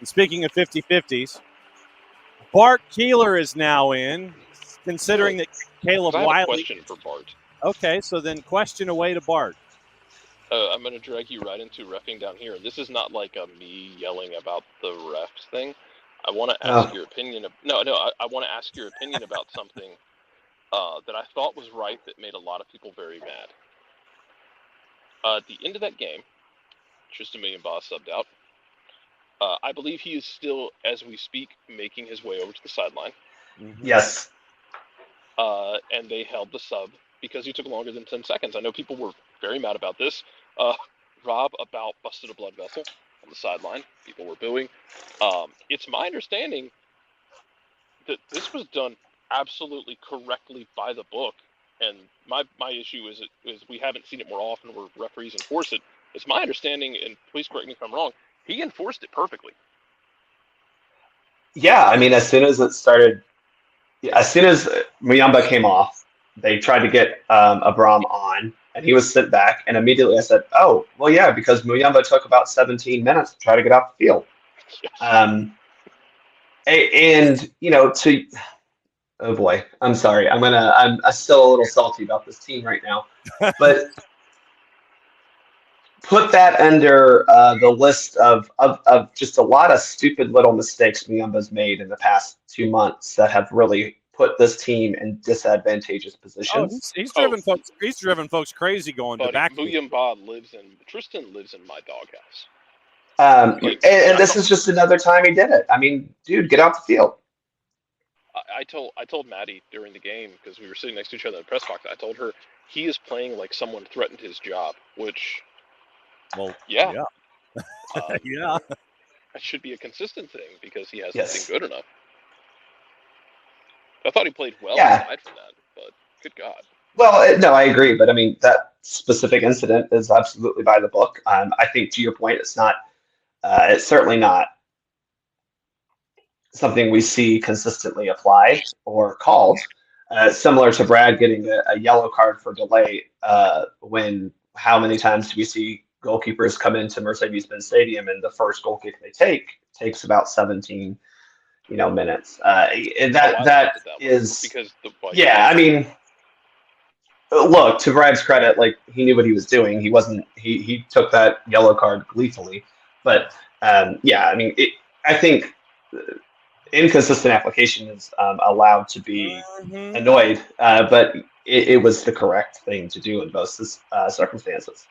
And speaking of 50-50s, Bart Keeler is now in, considering that Caleb Wiley. I have a question for Bart. Okay, so then question away to Bart. I'm going to drag you right into reffing down here. This is not like a me yelling about the refs thing. I want to ask your opinion. I want to ask your opinion about something that I thought was right that made a lot of people very mad. At the end of that game, Tristan Million-Baugh subbed out. I believe he is still, as we speak, making his way over to the sideline. Mm-hmm. Yes. And they held the sub because he took longer than 10 seconds. I know people were very mad about this. Rob about busted a blood vessel on the sideline. People were booing. It's my understanding that this was done absolutely correctly by the book. And my issue is we haven't seen it more often where referees enforce it. It's my understanding, and please correct me if I'm wrong, he enforced it perfectly. Yeah, I mean, as soon as Muyamba came off, they tried to get Abram on, and he was sent back, and immediately I said, oh, well, yeah, because Muyamba took about 17 minutes to try to get off the field. Yes. Oh boy, I'm sorry. I'm still a little salty about this team right now, but put that under the list of just a lot of stupid little mistakes Muyamba's made in the past 2 months that have really put this team in disadvantageous positions. He's driven folks crazy going to back. Tristan lives in my doghouse. And this is just another time he did it. I mean, dude, get out the field. I told Maddie during the game, because we were sitting next to each other in the press box, I told her he is playing like someone threatened his job, which, well, yeah. Yeah. That should be a consistent thing because he hasn't been good enough. I thought he played well aside from that, but good God. Well, no, I agree. But I mean, that specific incident is absolutely by the book. I think to your point, it's certainly not something we see consistently applied or called. Similar to Brad getting a yellow card for delay when how many times do we see goalkeepers come into Mercedes-Benz Stadium and the first goal kick they takes about 17 minutes. That is I mean, look, to Brad's credit, like he knew what he was doing. He took that yellow card gleefully. But I mean, I think inconsistent application is allowed to be annoyed, but it was the correct thing to do in most circumstances.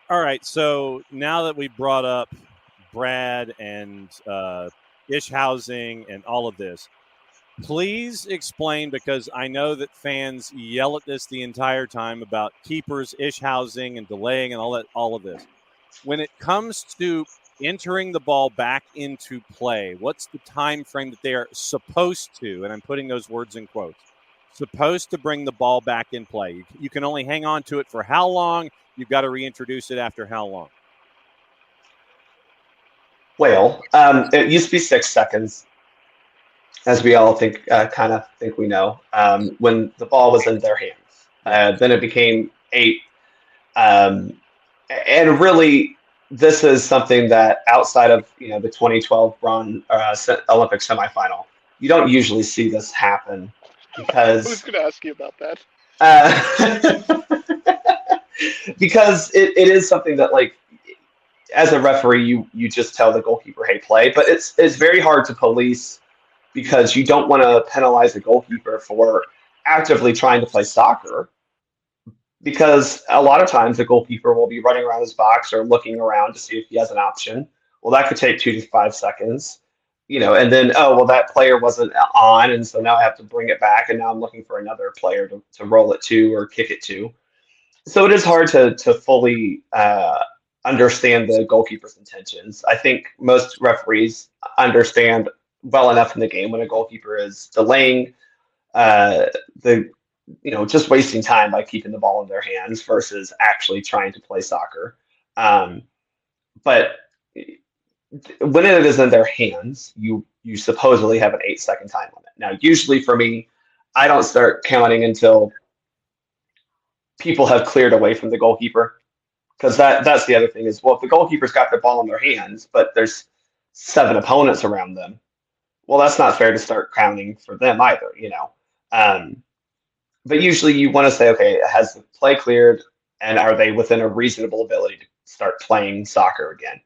All right, so now that we brought up Brad and Ish housing and all of this, please explain, because I know that fans yell at this the entire time about keepers, Ish housing, and delaying and all of this. When it comes to entering the ball back into play, what's the time frame that they are supposed to, and I'm putting those words in quotes, supposed to bring the ball back in play? You can only hang on to it for how long? You've got to reintroduce it after how long? Well, it used to be 6 seconds, as we all think we know, when the ball was in their hands. Then it became 8. And really, this is something that outside of the 2012 Olympic semifinal, you don't usually see this happen because. I was going to ask you about that. Because it is something that, like, as a referee, you just tell the goalkeeper, hey, play. But it's very hard to police because you don't want to penalize the goalkeeper for actively trying to play soccer. Because a lot of times the goalkeeper will be running around his box or looking around to see if he has an option. Well, that could take 2 to 5 seconds, and then, that player wasn't on, and so now I have to bring it back, and now I'm looking for another player to roll it to or kick it to. So it is hard to fully understand the goalkeeper's intentions. I think most referees understand well enough in the game when a goalkeeper is delaying just wasting time by keeping the ball in their hands versus actually trying to play soccer. But when it is in their hands, you supposedly have an 8-second time limit. Now, usually for me, I don't start counting until people have cleared away from the goalkeeper, because that's the other thing is, well, if the goalkeeper's got the ball in their hands, but there's 7 opponents around them. Well, that's not fair to start counting for them either, But usually you want to say, okay, has the play cleared, and are they within a reasonable ability to start playing soccer again?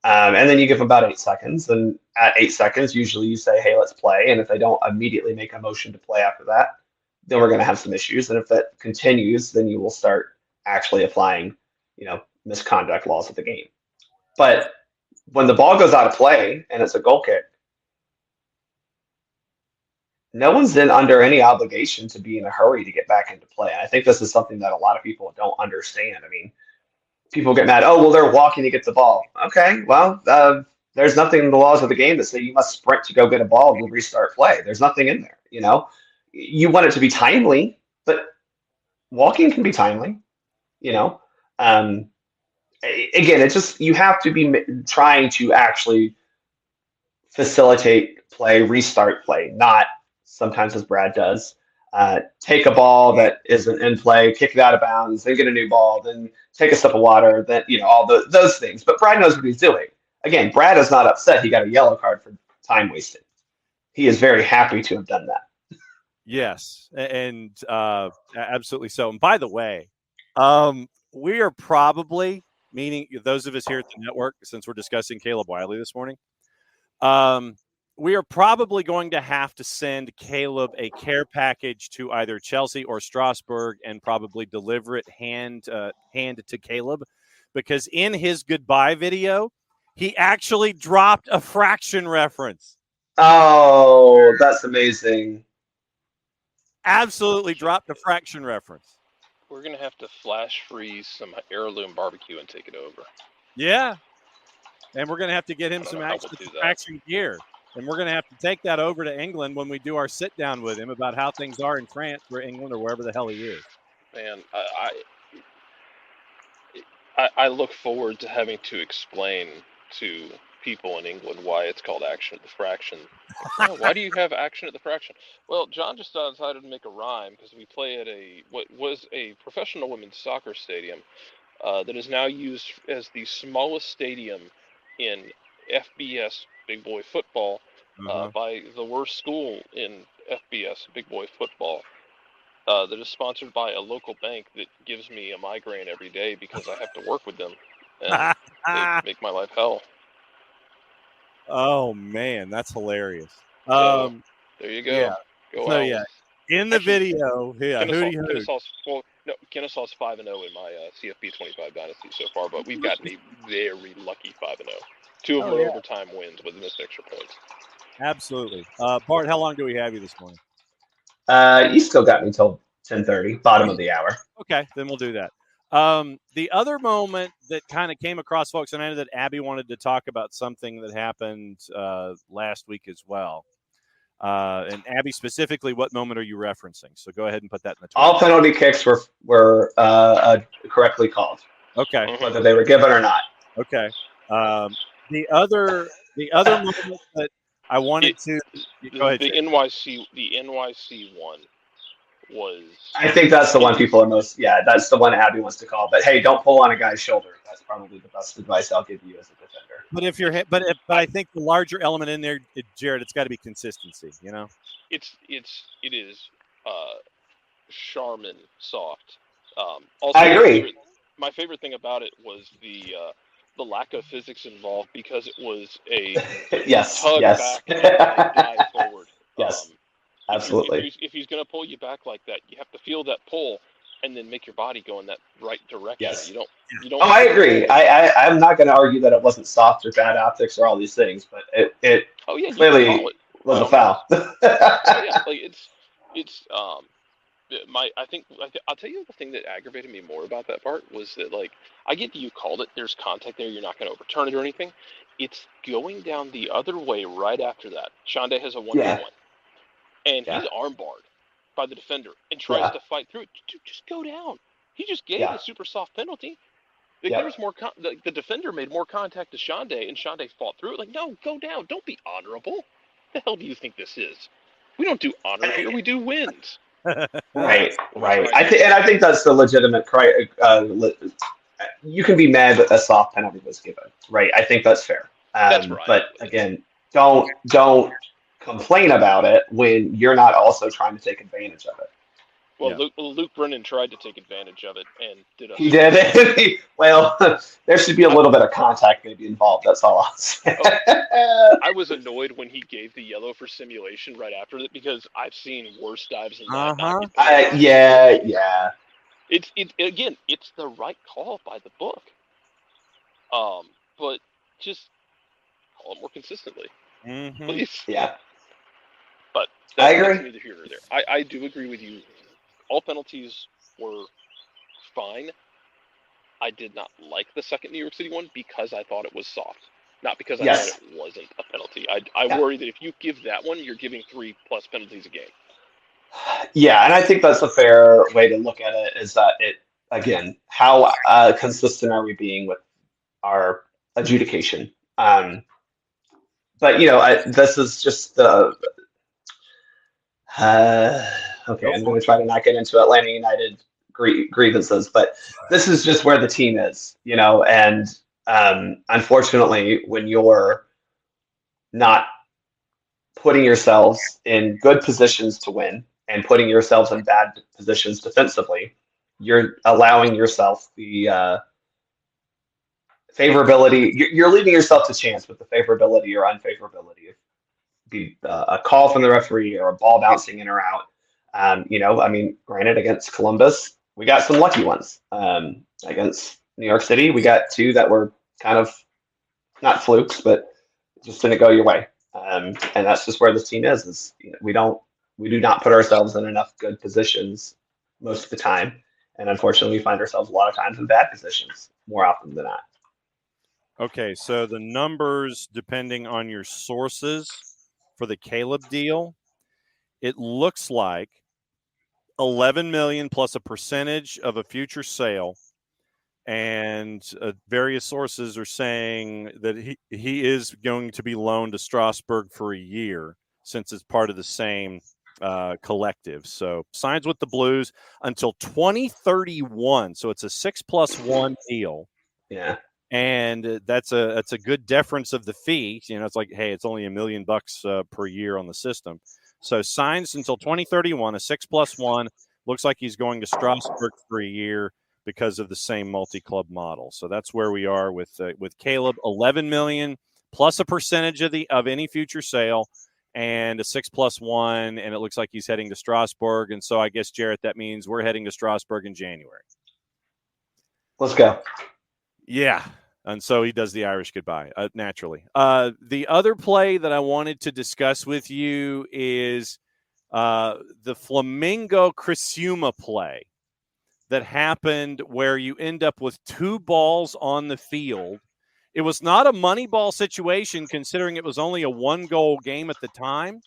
And then you give them about 8 seconds. And at 8 seconds, usually you say, hey, let's play. And if they don't immediately make a motion to play after that, then we're going to have some issues. And if that continues, then you will start actually applying, misconduct laws of the game. But when the ball goes out of play and it's a goal kick, no one's then under any obligation to be in a hurry to get back into play. And I think this is something that a lot of people don't understand. I mean, people get mad. Oh, well, they're walking to get the ball. Okay, well, there's nothing in the laws of the game that say you must sprint to go get a ball to restart play. There's nothing in there. You want it to be timely, but walking can be timely. Again, it's just you have to be trying to actually facilitate play, restart play, not sometimes as Brad does. Take a ball that isn't in play, kick it out of bounds, then get a new ball, then take a sip of water, then all those things. But Brad knows what he's doing. Again, Brad is not upset he got a yellow card for time wasted. He is very happy to have done that. Yes, and absolutely so. And by the way, we are probably, meaning those of us here at the network, since we're discussing Caleb Wiley this morning, we are probably going to have to send Caleb a care package to either Chelsea or Strasbourg and probably deliver it hand to Caleb, because in his goodbye video, he actually dropped a fraction reference. Oh, that's amazing. Absolutely dropped a fraction reference. We're going to have to flash freeze some heirloom barbecue and take it over. Yeah. And we're going to have to get him some fraction gear. And we're going to have to take that over to England when we do our sit down with him about how things are in France or England or wherever the hell he is. Man, I look forward to having to explain to people in England why it's called action at the fraction. Why do you have action at the fraction? Well, John just decided to make a rhyme because we play at what was a professional women's soccer stadium that is now used as the smallest stadium in FBS big boy football by the worst school in FBS big boy football that is sponsored by a local bank that gives me a migraine every day because I have to work with them and they make my life hell. Oh man, that's hilarious. So, there you go. Yeah. Go so out. Yeah, in the video, Kennesaw's 5-0 in my CFP 25 dynasty so far, but we've gotten a very lucky 5-0. 2 of them are overtime wins with missed extra points. Absolutely. Bart, how long do we have you this morning? You still got me till 10:30, bottom of the hour. Okay, then we'll do that. The other moment that kind of came across, folks, and I know that Abby wanted to talk about something that happened last week as well. And Abby, specifically, what moment are you referencing? So go ahead and put that in the Twitter. All penalty kicks were correctly called. Okay. Whether they were given or not. Okay. The other moment that I wanted to go ahead. The NYC one was. I think that's the one people are most. Yeah, that's the one Abby wants to call. But hey, don't pull on a guy's shoulder. That's probably the best advice I'll give you as a defender. But I think the larger element in there, Jared, it's got to be consistency. It is Charmin soft. Also, I agree. My favorite thing about it was the lack of physics involved because it was a tug back and dive forward. Yes, absolutely. If he's going to pull you back like that, you have to feel that pull and then make your body go in that right direction. Yes. You don't. Oh, I agree. I'm not going to argue that it wasn't soft or bad optics or all these things, but it clearly was a foul. I'll tell you the thing that aggravated me more about that part was that, like, I get that you called it. There's contact there. You're not going to overturn it or anything. It's going down the other way right after that. Shonda has a 1v1, and he's armbarred by the defender and tries to fight through it. Just go down. He just gave a super soft penalty. There's more. The defender made more contact to Shonda, and Shonda fought through it. Like, no, go down. Don't be honorable. What the hell do you think this is? We don't do honor here. We do wins. Right. I think that's the legitimate. You can be mad that a soft penalty was given, right? I think that's fair. That's right. But again, don't complain about it when you're not also trying to take advantage of it. Well, yeah. Luke Brennan tried to take advantage of it and did. He did. Well, there should be a little bit of contact maybe involved. That's all I'll say. I was annoyed when he gave the yellow for simulation right after it because I've seen worse dives than that. Yeah. It's the right call by the book. But just call it more consistently, please. Yeah. But I agree. That's neither here nor there. I do agree with you. All penalties were fine. I did not like the second New York City one because I thought it was soft, not because I thought it wasn't a penalty. I worry that if you give that one, you're giving 3+ penalties a game. Yeah, and I think that's a fair way to look at it. Is that it again? How consistent are we being with our adjudication? But this is just the. Okay, I'm going to try to not get into Atlanta United grievances, but this is just where the team is, and unfortunately, when you're not putting yourselves in good positions to win and putting yourselves in bad positions defensively, you're allowing yourself the favorability. You're leaving yourself to chance with the favorability or unfavorability of a call from the referee or a ball bouncing in or out. Granted, against Columbus, we got some lucky ones. Against New York City, we got 2 that were kind of not flukes, but just didn't go your way. And that's just where this team is we do not put ourselves in enough good positions most of the time. And unfortunately, we find ourselves a lot of times in bad positions more often than not. Okay, so the numbers, depending on your sources for the Caleb deal, it looks like $11 million plus a percentage of a future sale, and various sources are saying that he is going to be loaned to Strasbourg for a year since it's part of the same collective. So signs with the Blues until 2031. So it's a 6+1 deal. Yeah. And that's a good deference of the fee. It's like, hey, it's only $1 million per year on the system. So signs until 2031, a 6+1. Looks like he's going to Strasbourg for a year because of the same multi-club model. So that's where we are with Caleb. $11 million plus a percentage of any future sale, and a 6+1. And it looks like he's heading to Strasbourg. And so I guess, Jarrett, that means we're heading to Strasbourg in January. Let's go. Yeah. And so he does the Irish goodbye, naturally. The other play that I wanted to discuss with you is the Flamingo Criciúma play that happened where you end up with 2 balls on the field. It was not a money ball situation considering it was only a 1-goal game at the time,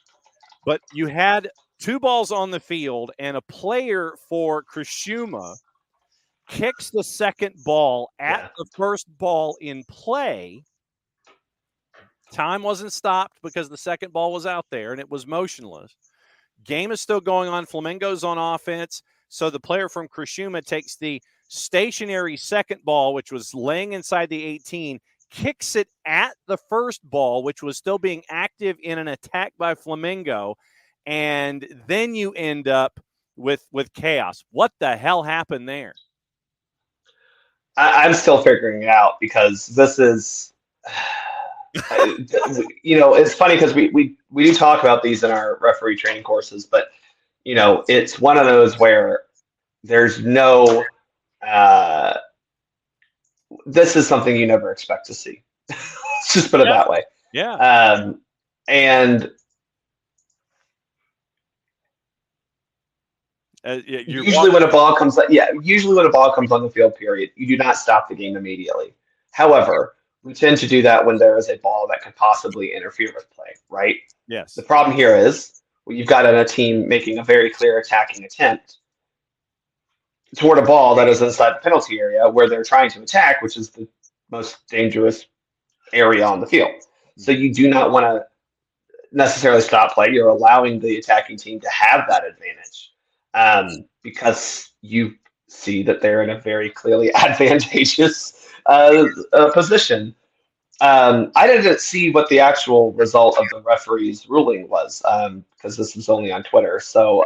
but you had 2 balls on the field and a player for Criciúma kicks the second ball at the first ball in play. Time wasn't stopped because the second ball was out there and it was motionless. Game is still going on. Flamengo's on offense. So the player from Criciúma takes the stationary second ball, which was laying inside the 18, kicks it at the first ball, which was still being active in an attack by Flamengo. And then you end up with chaos. What the hell happened there? I'm still figuring it out because this is, it's funny because we do talk about these in our referee training courses, but, it's one of those where there's no, this is something you never expect to see. Let's just put it that way. Yeah. And usually when a ball comes on the field, period, you do not stop the game immediately. However, we tend to do that when there is a ball that could possibly interfere with play, right? Yes. The problem here is you've got a team making a very clear attacking attempt toward a ball that is inside the penalty area where they're trying to attack, which is the most dangerous area on the field. So you do not want to necessarily stop play. You're allowing the attacking team to have that advantage because you see that they're in a very clearly advantageous position. I didn't see what the actual result of the referee's ruling was because this was only on Twitter. So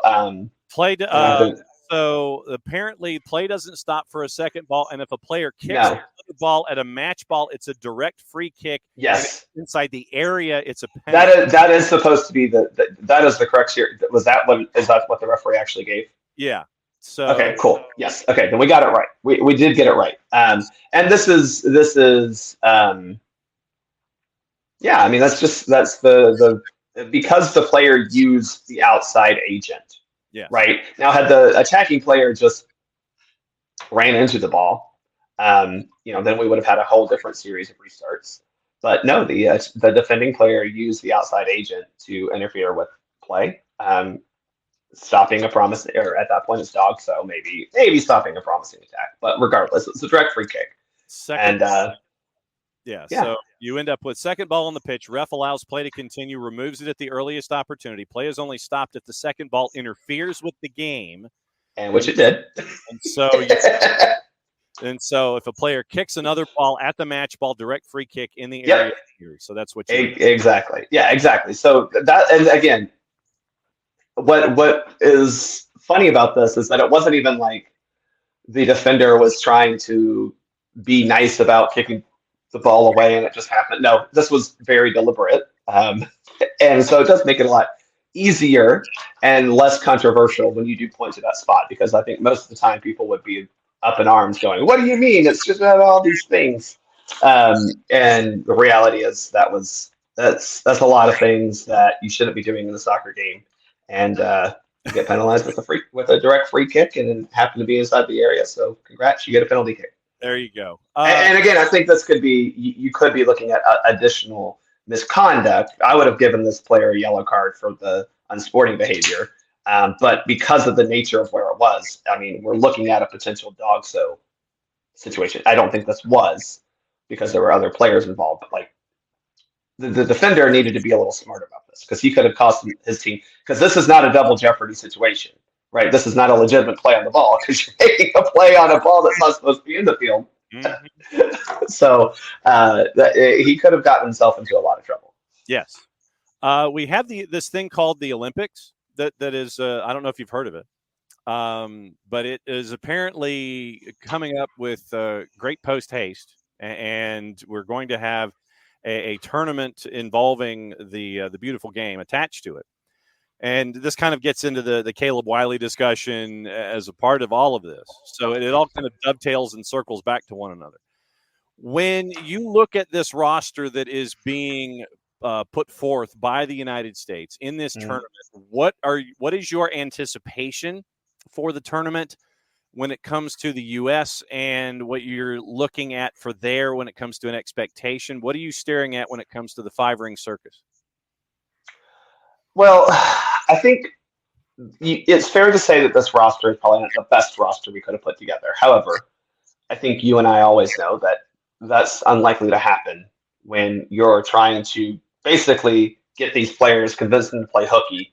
Play. and I've been So apparently, play doesn't stop for a second ball, and if a player kicks no. the ball at a match ball, it's a direct free kick. Yes, Inside the area, it's a penalty. that is supposed to be that is the correct here. Was that what the referee actually gave? Yeah. So Okay, cool. Yes. Okay, then we got it right. We did get it right. And this is yeah. I mean that's the because the player used the outside agent. yeah. Right now, had the attacking player just ran into the ball, then we would have had a whole different series of restarts. But no, the defending player used the outside agent to interfere with play, stopping a promise, or at that point it's dog, so maybe stopping a promising attack. But regardless, it's a direct free kick. Second, And yeah. So you end up with second ball on the pitch. Ref allows play to continue, removes it at the earliest opportunity. Play is only stopped if the second ball interferes with the game, and which it did. And so if a player kicks another ball at the match ball, direct free kick in the area. Yep. So that's what you exactly. Yeah, exactly. So that, and again, what is funny about this is that it wasn't even like the defender was trying to be nice about kicking the ball away and it just happened. No, this was very deliberate. And so it does make it a lot easier and less controversial when you do point to that spot, because I think most of the time people would be up in arms going, what do you mean? It's just about all these things. And the reality is that's a lot of things that you shouldn't be doing in a soccer game. And you get penalized with a direct free kick and happen to be inside the area. So congrats, you get a penalty kick. There you go. And again, I think this could be, you could be looking at additional misconduct. I would have given this player a yellow card for the unsporting behavior. But because of the nature of where it was, I mean, we're looking at a potential dog so situation. I don't think this was, because there were other players involved. But like the defender needed to be a little smart about this, because he could have cost his team. Because this is not a double jeopardy situation, right? This is not a legitimate play on the ball, because you're making a play on a ball that's not supposed to be in the field. Mm-hmm. So he could have gotten himself into a lot of trouble. Yes. We have this thing called the Olympics that is, I don't know if you've heard of it, but it is apparently coming up with great post haste, and we're going to have a tournament involving the beautiful game attached to it. And this kind of gets into the Caleb Wiley discussion as a part of all of this. So it all kind of dovetails and circles back to one another. When you look at this roster that is being put forth by the United States in this tournament, what is your anticipation for the tournament when it comes to the U.S. and what you're looking at for there when it comes to an expectation? What are you staring at when it comes to the five-ring circus? Well, I think it's fair to say that this roster is probably not the best roster we could have put together. However, I think you and I always know that that's unlikely to happen when you're trying to basically get these players, convince them to play hooky,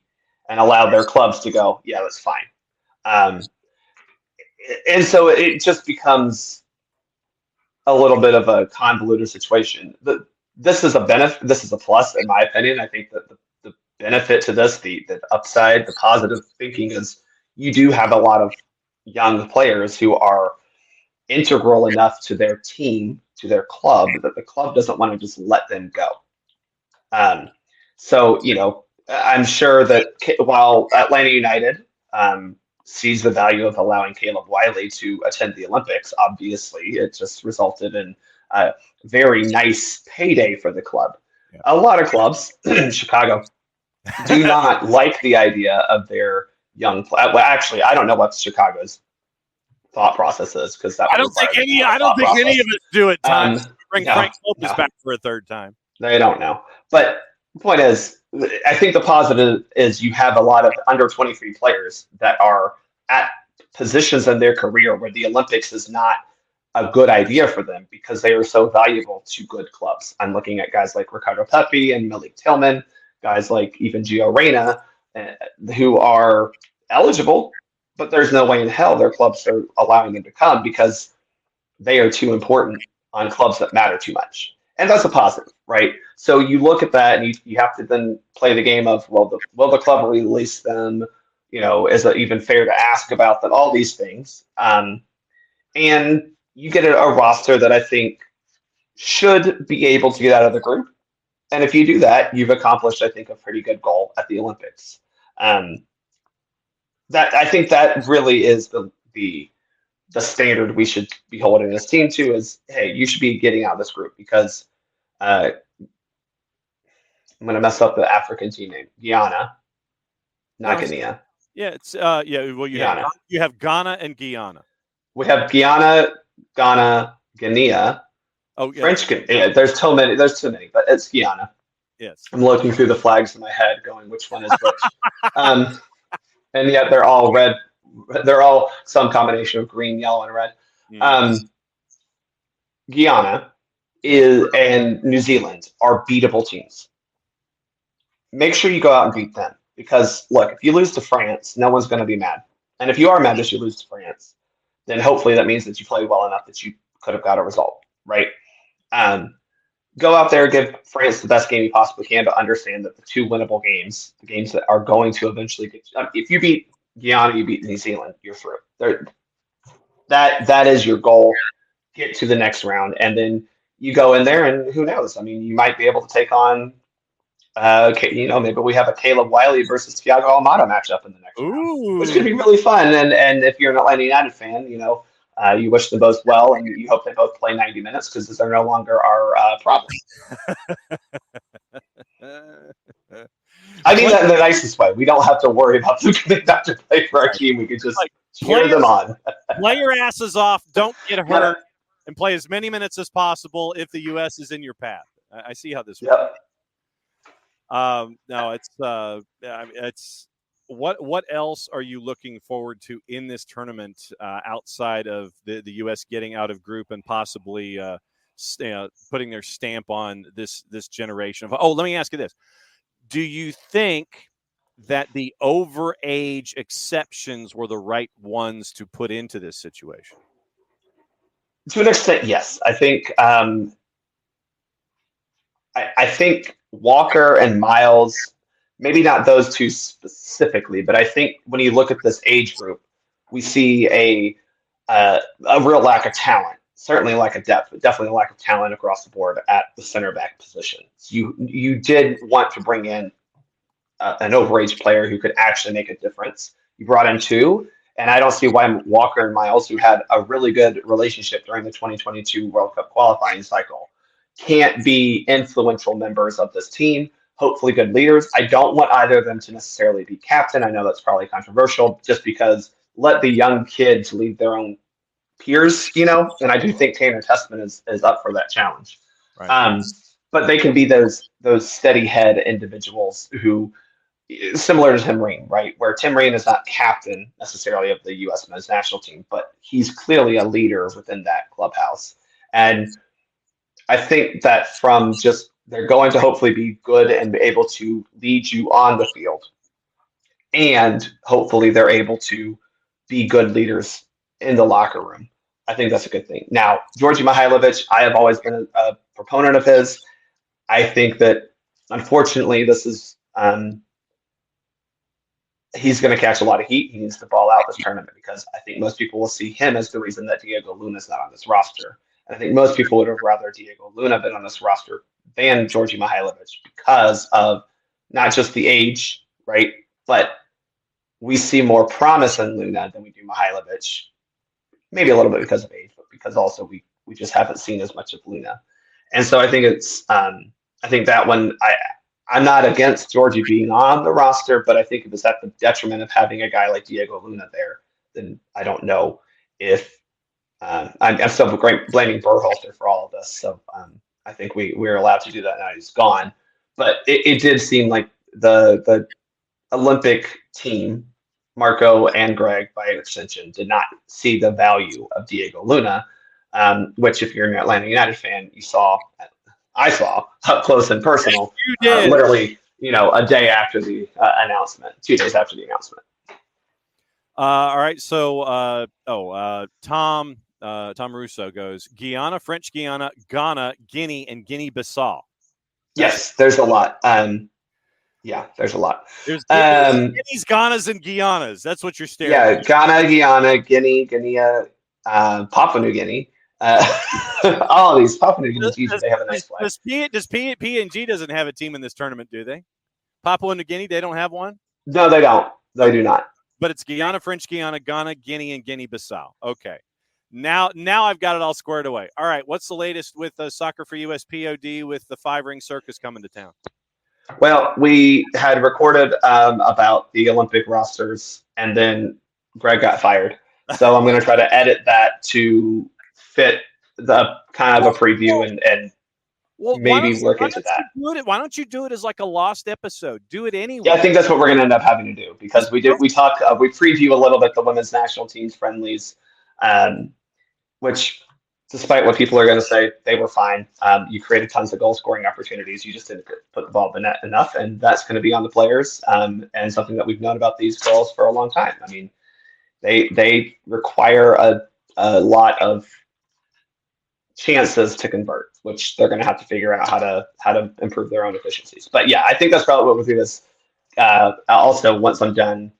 and allow their clubs to go, yeah, that's fine. And so it just becomes a little bit of a convoluted situation. This is a benefit. This is a plus, in my opinion. I think that the benefit to this, the upside, the positive thinking is you do have a lot of young players who are integral enough to their team, to their club, that the club doesn't want to just let them go. So, I'm sure that while Atlanta United sees the value of allowing Caleb Wiley to attend the Olympics, obviously it just resulted in a very nice payday for the club. Yeah. A lot of clubs, Chicago, do not like the idea of their young player. Well, actually, I don't know what Chicago's thought process is, because I don't think any of us do it. Bring Frank Lopez back for a third time. They don't know. But the point is, I think the positive is you have a lot of under 23 players that are at positions in their career where the Olympics is not a good idea for them, because they are so valuable to good clubs. I'm looking at guys like Ricardo Pepi and Malik Tillman, guys like even Gio Reyna, who are eligible, but there's no way in hell their clubs are allowing them to come, because they are too important on clubs that matter too much. And that's a positive, right? So you look at that, and you have to then play the game of, well, will the club release them? Is it even fair to ask about that? All these things, and you get a roster that I think should be able to get out of the group. And if you do that, you've accomplished, I think, a pretty good goal at the Olympics. Um, that I think that really is the standard we should be holding this team to is, hey, you should be getting out of this group because I'm going to mess up the African team name. Guyana, not Guinea. Yeah, it's well, you have Ghana and Guyana. We have Guyana, Ghana, Guinea. Oh, yeah. French. Yeah, there's too many, but it's Guyana. Yes. I'm looking through the flags in my head, going which one is which. And yet they're all red. They're all some combination of green, yellow, and red. Guyana and New Zealand are beatable teams. Make sure you go out and beat them because, look, if you lose to France, no one's going to be mad. And if you are mad that you lose to France, then hopefully that means that you played well enough that you could have got a result, right? Go out there, give France the best game you possibly can, but understand that the two winnable games, the games that are going to eventually get if you beat Guyana, you beat New Zealand, you're through. That is your goal. Get to the next round, and then you go in there, and who knows? I mean, you might be able to take on, maybe we have a Caleb Wiley versus Thiago Almada matchup in the next round, which could be really fun. And if you're an Atlanta United fan, you wish them both well, and you hope they both play 90 minutes because they're no longer our problem. I mean that in the nicest way. We don't have to worry about them coming back to play for our team. We could just cheer them on. Play your asses off. Don't get hurt. And play as many minutes as possible if the U.S. is in your path. I see how this works. No, it's what else are you looking forward to in this tournament outside of the U.S. getting out of group and possibly putting their stamp on this generation of? Oh, let me ask you this: do you think that the overage exceptions were the right ones to put into this situation? To an extent, yes. I think I think Walker and Miles, maybe not those two specifically, but I think when you look at this age group, we see a real lack of talent. Certainly a lack of depth, but definitely a lack of talent across the board at the center back position. So you did want to bring in an overage player who could actually make a difference. You brought in two. And I don't see why Walker and Miles, who had a really good relationship during the 2022 World Cup qualifying cycle, can't be influential members of this team, hopefully good leaders. I don't want either of them to necessarily be captain. I know that's probably controversial just because let the young kids lead their own peers, and I do think Tanner Testament is up for that challenge. Right. But they can be those steady head individuals who, similar to Tim Ream, right? Where Tim Ream is not captain necessarily of the U.S. men's national team, but he's clearly a leader within that clubhouse. And I think that from just they're going to hopefully be good and be able to lead you on the field. And hopefully they're able to be good leaders in the locker room. I think that's a good thing. Now, Djordje Mihailovic, I have always been a proponent of his. I think that, unfortunately, this is he's going to catch a lot of heat. He needs to ball out this tournament because I think most people will see him as the reason that Diego Luna is not on this roster. And I think most people would have rather Diego Luna been on this roster than Djordje Mihailovic because of not just the age, right? But we see more promise in Luna than we do Mihailovic. Maybe a little bit because of age, but because also we just haven't seen as much of Luna. And so I think I think that one, I'm not against Djordje being on the roster, but I think if it's at the detriment of having a guy like Diego Luna there, then I don't know if I'm still blaming Berhalter for all of this. So I think we're allowed to do that now. He's gone, but it did seem like the Olympic team, Marco and Greg by extension, did not see the value of Diego Luna, which if you're an Atlanta United fan, I saw up close and personal, literally, a day after the announcement, 2 days after the announcement. All right. So, Tom, Tom Russo goes Guyana, French Guiana, Ghana, Guinea, and Guinea-Bissau. Yes, there's a lot. Yeah, there's a lot. There's Guineas, Ghanas, and Guianas. That's what you're staring at. Yeah, Ghana, Guyana, Guinea, Papua New Guinea. All of these Papua New Guinea, they have a nice flag. Does PNG doesn't have a team in this tournament, do they? Papua New Guinea, they don't have one? No, they don't. They do not. But it's Guyana, French Guiana, Ghana, Guinea, and Guinea-Bissau. Okay. Now I've got it all squared away. All right, what's the latest with Soccer for USPOD with the 5-ring circus coming to town? Well, we had recorded about the Olympic rosters, and then Greg got fired. So I'm going to try to edit that to fit the kind of a preview and maybe work into that. Why don't you do it as like a lost episode? Do it anyway. Yeah, I think that's what we're going to end up having to do, because we preview a little bit the women's national team's friendlies, which, despite what people are going to say, they were fine. You created tons of goal scoring opportunities. You just didn't put the ball in the net enough, and that's going to be on the players, and something that we've known about these girls for a long time. I mean, they require a lot of chances to convert, which they're going to have to figure out how to improve their own efficiencies. But yeah, I think that's probably what we'll do this. Also, once I'm done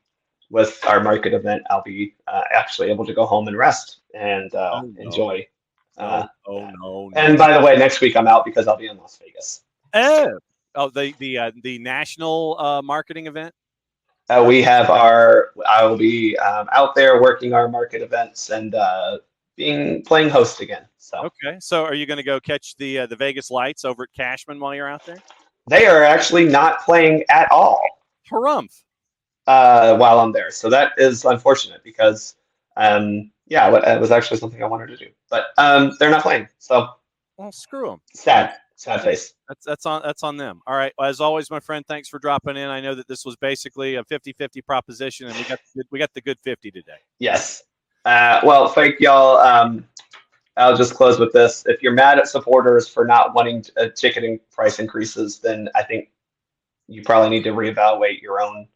with our market event, I'll be actually able to go home and rest and enjoy. No. And by the way, next week I'm out because I'll be in Las Vegas. The national marketing event. I will be out there working our market events and playing host again. So okay, so are you going to go catch the Vegas Lights over at Cashman while you're out there? They are actually not playing at all. Harumph. While I'm there, so that is unfortunate because it was actually something I wanted to do, but they're not playing. So well, screw them. Sad face. That's on them. All right. As always, my friend, thanks for dropping in. I know that this was basically a 50-50 proposition, and we got the good 50 today. Yes. Well, thank y'all. I'll just close with this. If you're mad at supporters for not wanting ticketing price increases, then I think you probably need to reevaluate your own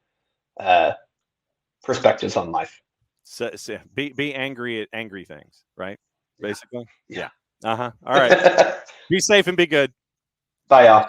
perspectives on life. So be angry at angry things, right? Basically. Yeah. All right. Be safe and be good. Bye, y'all.